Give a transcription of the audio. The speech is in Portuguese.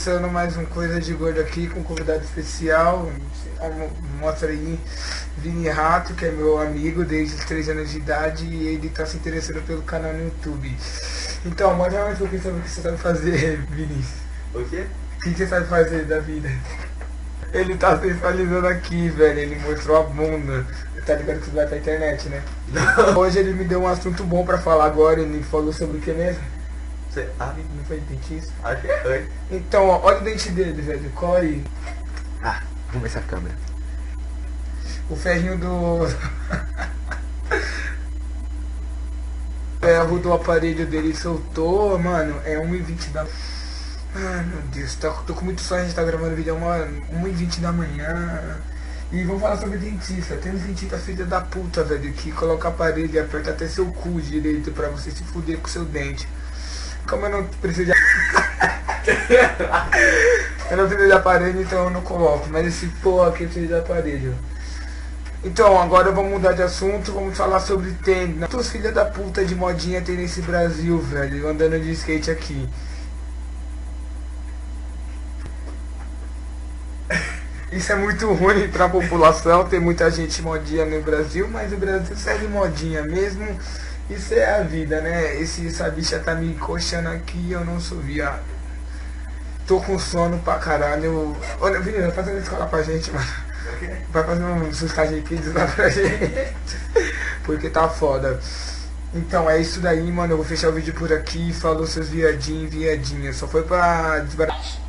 começando mais um Coisa de Gordo aqui com um convidado especial. Mostra aí Vini Rato, que é meu amigo desde os 3 anos de idade e ele tá se interessando pelo canal no YouTube. Então, mostra mais um pouquinho sobre o que você sabe fazer, Vinícius. O quê? O que você sabe fazer da vida? Ele tá sensualizando aqui, velho. Ele mostrou a bunda. Tá ligado que isso vai pra internet, né? Não. Hoje ele me deu um assunto bom pra falar agora. Ele falou sobre o que mesmo? Você sabe? Não foi dentista? Acho que foi. Então, ó, olha o dente dele, velho. Corre. Ah, vamos ver essa câmera. O ferrinho do... ferro do aparelho dele soltou, mano. É 1h20 da... Ai, meu Deus. Tô com muito sono, a gente tá gravando vídeo 1h20 da manhã. E vamos falar sobre dentista. Tem uns dentistas filha da puta, velho, que coloca aparelho e aperta até seu cu direito pra você se fuder com seu dente. Como eu não preciso de... eu não preciso de aparelho, então eu não coloco. Mas esse porra aqui precisa de aparelho. Então, agora vamos mudar de assunto. Vamos falar sobre tênis. Quantos filha da puta de modinha tem nesse Brasil, velho, andando de skate aqui? Isso é muito ruim pra população, tem muita gente modinha no Brasil, mas o Brasil segue modinha mesmo. Isso é a vida, né? Essa bicha tá me coxando aqui e eu não sou viado. Tô com sono pra caralho. Olha, Vinícius, vai fazer uma escola pra gente, mano. Vai fazer um sustagem pizza lá pra gente. Porque tá foda. Então é isso daí, mano. Eu vou fechar o vídeo por aqui. Falou seus viadinhos e viadinhas. Só foi pra desbaratar.